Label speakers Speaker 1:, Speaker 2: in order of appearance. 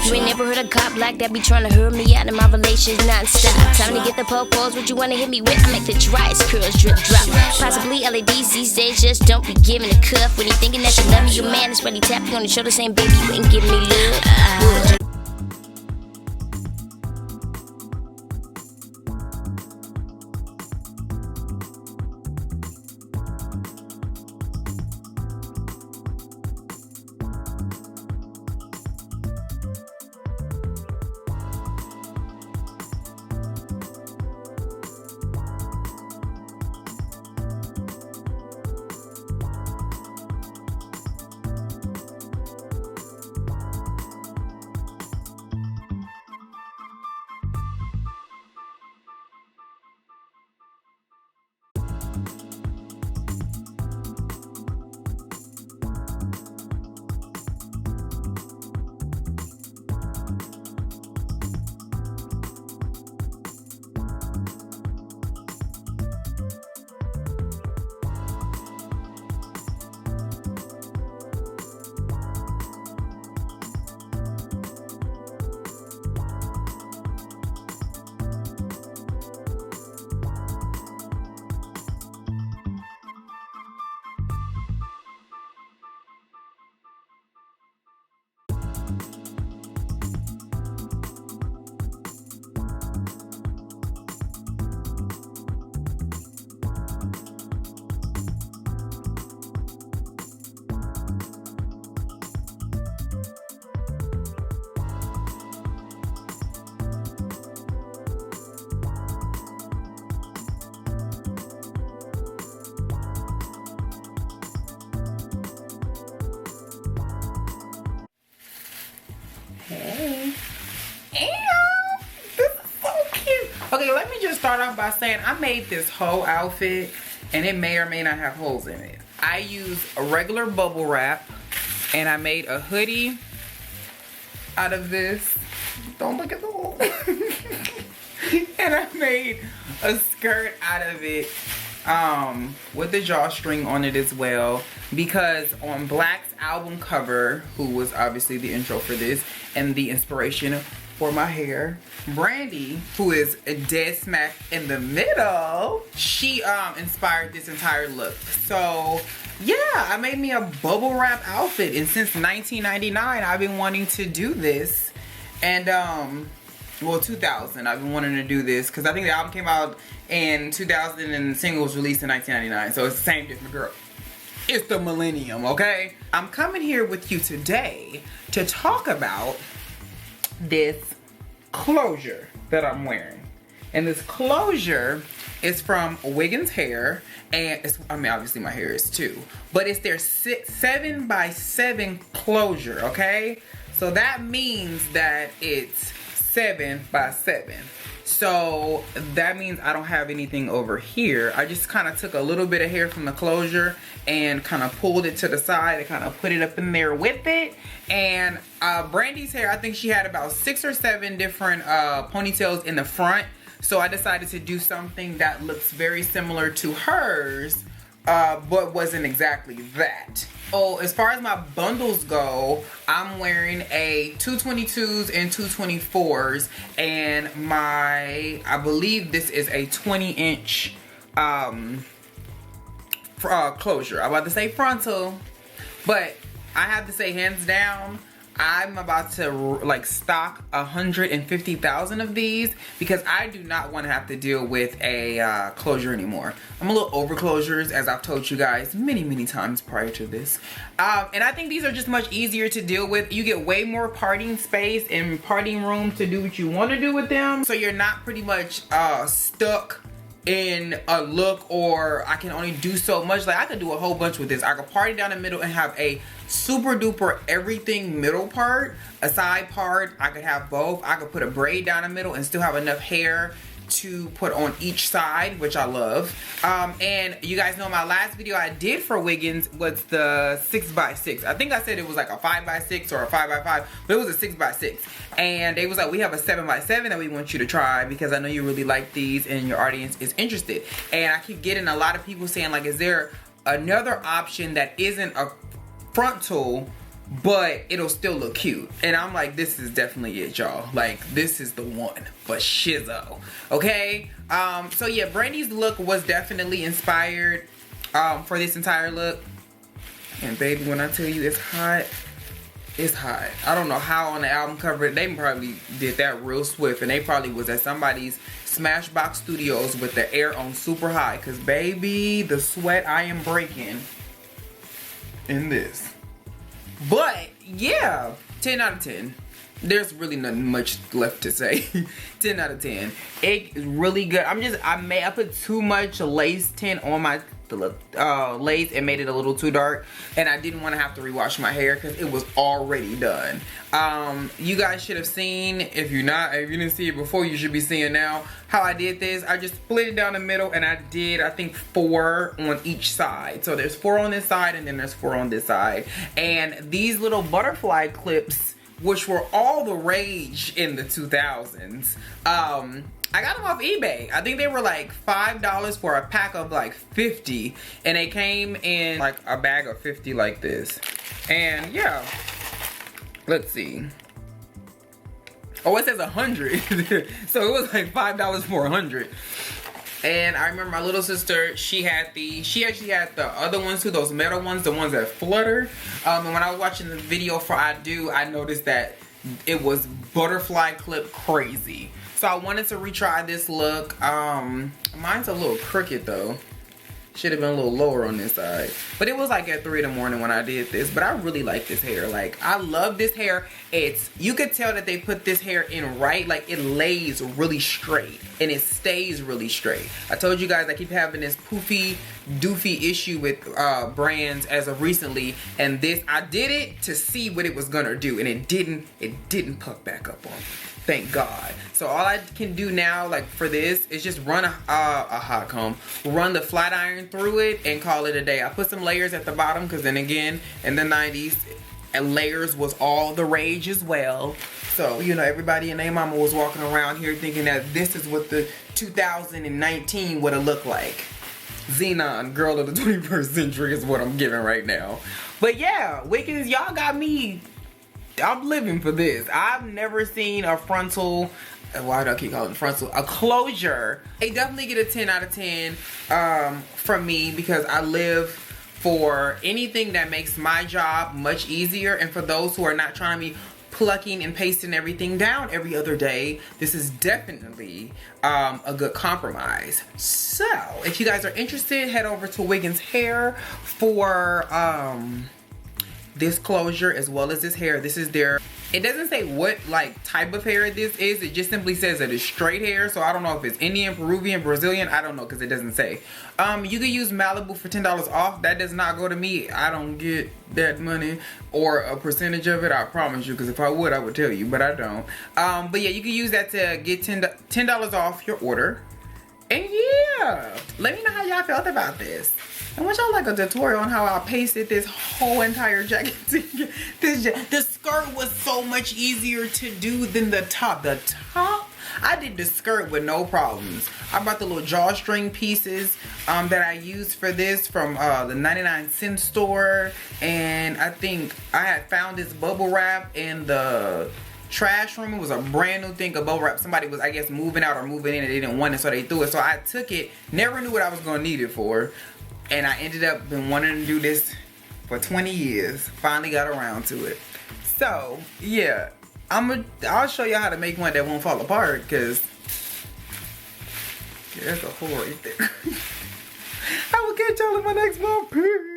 Speaker 1: You ain't never heard a cop like that be trying to hurt me out of my relations non-stop. Time to get the po-pos, what you wanna hit me with? I make the driest curls drip drop. Possibly LEDs these days, just don't be giving a cuff. When you thinking that you love me, your man is when he tap you on the shoulder saying, baby, you ain't giving me love.
Speaker 2: Okay, let me just start off by saying I made this whole outfit and it may or may not have holes in it. I used a regular bubble wrap and I made a hoodie out of this. Don't look at the hole. And I made a skirt out of it with the drawstring on it as well, because on Black's album cover, who was obviously the intro for this and the inspiration for my hair, Brandy, who is a dead smack in the middle, she inspired this entire look. So yeah, I made me a bubble wrap outfit, and since 1999 I've been wanting to do this. And well, 2000 I've been wanting to do this because I think the album came out in 2000 and the single was released in 1999, so it's the same different girl. It's the millennium, okay? I'm coming here with you today to talk about this closure that I'm wearing. And this closure is from Wiggins Hair, and it's, I mean, obviously my hair is too, but it's their 7x7 closure, okay? So that means that it's 7x7. So that means I don't have anything over here. I just kind of took a little bit of hair from the closure and kind of pulled it to the side and kind of put it up in there with it. And Brandy's hair, I think she had about 6 or 7 different ponytails in the front. So I decided to do something that looks very similar to hers, but wasn't exactly that. Oh, as far as my bundles go, I'm wearing a 222s and 224s, and my, I believe this is a 20-inch closure. I'm about to say frontal, but I have to say hands down, I'm about to like stock 150,000 of these because I do not want to have to deal with a closure anymore. I'm a little over closures, as I've told you guys many times prior to this. And I think these are just much easier to deal with. You get way more parting space and parting room to do what you want to do with them. So you're not pretty much stuck in a look, or I can only do so much. Like I could do a whole bunch with this. I could party down the middle and have a super duper everything middle part, a side part. I could have both. I could put a braid down the middle and still have enough hair to put on each side, which I love. And you guys know my last video I did for Wiggins was the 6x6. I think I said it was like a 5x6 or a 5x5, but it was a 6x6. And they was like, we have a 7x7 that we want you to try because I know you really like these and your audience is interested. And I keep getting a lot of people saying like, is there another option that isn't a frontal, but it'll still look cute. And I'm like, this is definitely it, y'all. Like, this is the one for shizzo. Okay? So yeah, Brandy's look was definitely inspired for this entire look. And baby, when I tell you it's hot, it's hot. I don't know how on the album cover, they probably did that real swift, and they probably was at somebody's Smashbox Studios with the air on super high, because baby, the sweat I am breaking in this. But yeah, 10 out of 10. There's really nothing much left to say. 10 out of 10. It is really good. I put too much lace tint on my lace and made it a little too dark, and I didn't want to have to rewash my hair because it was already done. You guys should have seen, if you didn't see it before, you should be seeing now how I did this. I just split it down the middle, and I did, I think, 4 on each side. So there's 4 on this side, and then there's 4 on this side. And these little butterfly clips, which were all the rage in the 2000s, I got them off eBay. I think they were like $5 for a pack of like 50, and they came in like a bag of 50 like this. And yeah, let's see. Oh, it says 100. So it was like $5 for 100. And I remember my little sister, she actually had the other ones too, those metal ones, the ones that flutter. And when I was watching the video for I noticed that it was butterfly clip crazy. So I wanted to retry this look. Mine's a little crooked though. Should have been a little lower on this side. But it was like at 3 in the morning when I did this. But I really like this hair. Like, I love this hair. You could tell that they put this hair in right. Like, it lays really straight. And it stays really straight. I told you guys I keep having this poofy, doofy issue with brands as of recently. And this, I did it to see what it was gonna do. And it didn't puff back up on me. Thank God. So all I can do now, like for this, is just run a hot comb, run the flat iron through it, and call it a day. I put some layers at the bottom because then again, in the 90s, and layers was all the rage as well. So, you know, everybody and their mama was walking around here thinking that this is what the 2019 would have looked like. Xenon, girl of the 21st century is what I'm giving right now. But yeah, Wiggins, y'all got me. I'm living for this. I've never seen a frontal, why do I keep calling it frontal? A closure. They definitely get a 10 out of 10 from me because I live for anything that makes my job much easier, and for those who are not trying to be plucking and pasting everything down every other day, this is definitely a good compromise. So if you guys are interested, head over to Wiggins Hair for this closure as well as this hair. This is their, it doesn't say what like type of hair this is. It just simply says that it's straight hair. So I don't know if it's Indian, Peruvian, Brazilian. I don't know because it doesn't say. You can use Malibu for $10 off. That does not go to me. I don't get that money or a percentage of it. I promise you, because if I would tell you, but I don't. But yeah, you can use that to get $10 off your order. And yeah, let me know how y'all felt about this. I want y'all like a tutorial on how I pasted this whole entire jacket together. The skirt was so much easier to do than the top. The top, I did the skirt with no problems. I bought the little drawstring pieces that I used for this from the 99-cent store. And I think I had found this bubble wrap in the trash room. It was a brand new thing of bubble wrap. Somebody was, I guess, moving out or moving in and they didn't want it, so they threw it. So I took it, never knew what I was gonna need it for. And I ended up been wanting to do this for 20 years. Finally got around to it. So yeah, I'll show you how to make one that won't fall apart, because yeah, that's a hole right there. I will catch y'all in my next one. Peace.